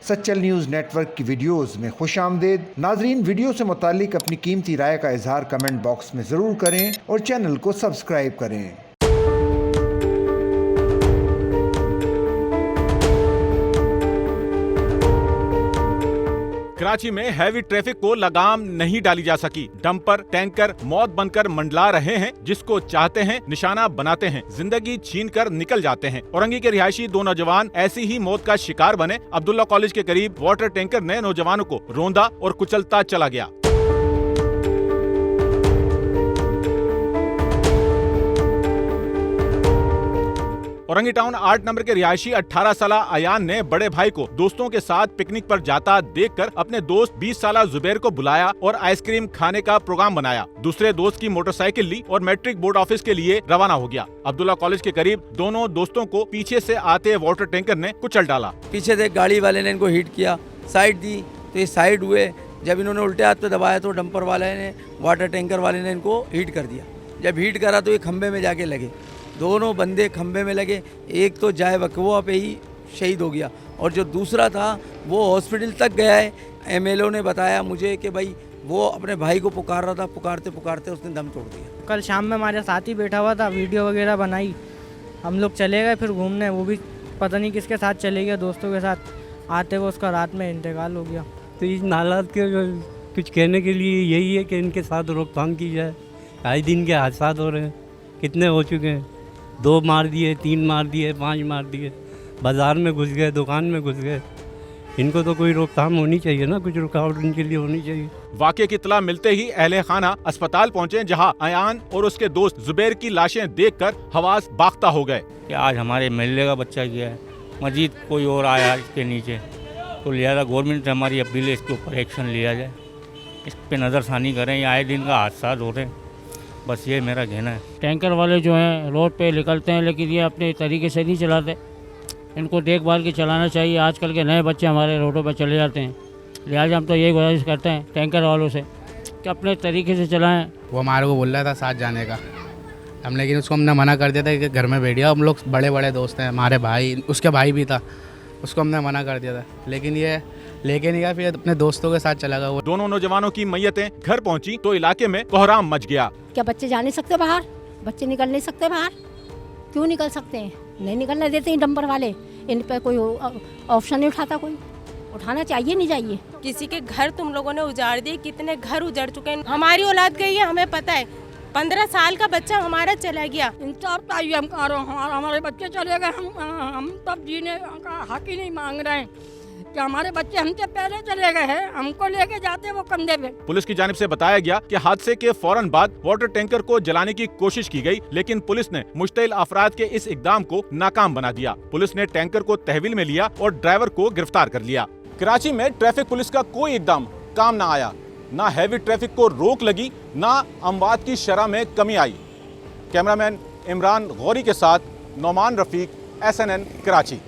Sachal news network की videos में खुशामदीद। नाजरीन, वीडियो से मुतालिक अपनी कीमती राय का इजहार कमेंट बॉक्स में ज़रूर करें और चैनल को सब्सक्राइब करें। कराची में हैवी ट्रैफिक को लगाम नहीं डाली जा सकी। डंपर टैंकर मौत बनकर मंडला रहे हैं, जिसको चाहते हैं निशाना बनाते हैं, जिंदगी छीन कर निकल जाते हैं। औरंगी के रिहायशी 2 नौजवान ऐसी ही मौत का शिकार बने। अब्दुल्ला कॉलेज के करीब वाटर टैंकर ने नौजवानों को रौंदा और कुचलता चला गया। औरंगी टाउन 8 नंबर के रिहायशी 18 साला अयान ने बड़े भाई को दोस्तों के साथ पिकनिक पर जाता देखकर अपने दोस्त 20 साला जुबैर को बुलाया और आइसक्रीम खाने का प्रोग्राम बनाया। दूसरे दोस्त की मोटरसाइकिल ली और मैट्रिक बोर्ड ऑफिस के लिए रवाना हो गया। अब्दुल्ला कॉलेज के करीब दोनों दोस्तों को पीछे से आते वाटर टैंकर ने कुचल डाला। पीछे से गाड़ी वाले ने इनको हिट किया, साइड दी तो ये साइड हुए। जब इन्होंने उल्टे हाथ पे दबाया तो डंपर वाले ने, वाटर टैंकर वाले ने इनको हिट कर दिया। जब हिट करा तो ये खंबे में जाके लगे। दोनों बंदे खंबे में लगे। एक तो जाए वकवा पे ही शहीद हो गया और जो दूसरा था वो हॉस्पिटल तक गया है। एमएलओ ने बताया मुझे कि भाई वो अपने भाई को पुकार रहा था, पुकारते पुकारते उसने दम तोड़ दिया। कल शाम में हमारे साथ ही बैठा हुआ था, वीडियो वगैरह बनाई। हम लोग चले गए फिर घूमने, वो भी पता नहीं किसके साथ चले गया, दोस्तों के साथ। आते हुए उसका रात में इंतकाल हो गया। तो इन हालात के कुछ कहने के लिए यही है कि इनके साथ रोकथाम की जाए। आए दिन के हादसा हो रहे हैं, कितने हो चुके हैं। 2 मार दिए, 3 मार दिए, 5 मार दिए, बाज़ार में घुस गए, दुकान में घुस गए। इनको तो कोई रोकथाम होनी चाहिए ना, कुछ रुकावट इनके लिए होनी चाहिए। वाक़े की इत्तला मिलते ही अहले खाना अस्पताल पहुंचे, जहां अयान और उसके दोस्त जुबैर की लाशें देखकर हवास बाख्ता हो गए। कि आज हमारे महल्ले का बच्चा गया है, मजीद कोई और आया इसके नीचे, तो लिहाजा गवर्नमेंट से हमारी अपील है इसके ऊपर एक्शन लिया जाए, इस पर नज़रसानी करें। ये आए दिन का हादसा हो रहे हैं, बस ये मेरा कहना है। टैंकर वाले जो हैं रोड पे निकलते हैं, लेकिन ये अपने तरीके से नहीं चलाते। इनको देखभाल के चलाना चाहिए। आजकल के नए बच्चे हमारे रोडों पर चले जाते हैं, लिहाजा हम तो यही गुजारिश करते हैं टैंकर वालों से कि अपने तरीके से चलाएं। वो हमारे को बोल रहा था साथ जाने का, हम लेकिन उसको हमने मना कर दिया था कि घर में बैठ गया। हम लोग बड़े बड़े दोस्त हैं, हमारे भाई, उसके भाई भी था, उसको हमने मना कर दिया था, लेकिन ये लेके नहीं गया। फिर अपने दोस्तों के साथ चला गया। वो दोनों नौजवानों की मैयतें घर पहुंची तो इलाके में कोहराम मच गया। क्या बच्चे जा नहीं सकते बाहर? बच्चे निकल नहीं सकते बाहर? क्यों निकल सकते हैं? नहीं निकलने देते हैं डंपर वाले। इन पर कोई ऑप्शन नहीं उठाता, कोई उठाना चाहिए नहीं चाहिए। किसी के घर तुम लोगों ने उजाड़ दिए, कितने घर उजड़ चुके हैं। हमारी औलाद गई है, हमें पता है। 15 साल का बच्चा हमारा चला गया। इंसाफ चाहिए हमको, हमारे बच्चे चले गए। हम तब जीने का हक ही नहीं मांग रहे हैं कि हमारे बच्चे हमसे पहले चले गए हैं, हमको लेके जाते वो कंधे पे। पुलिस की जानिब से बताया गया कि हादसे के फौरन बाद वाटर टैंकर को जलाने की कोशिश की गई, लेकिन पुलिस ने मुश्तइल अफराद के इस इकदाम को नाकाम बना दिया। पुलिस ने टैंकर को तहवील में लिया और ड्राइवर को गिरफ्तार कर लिया। कराची में ट्रैफिक पुलिस का कोई इकदाम काम न आया। ना हैवी ट्रैफिक को रोक लगी, ना अमवात की शरह में कमी आई। कैमरामैन इमरान गौरी के साथ नौमान रफीक, SNN कराची।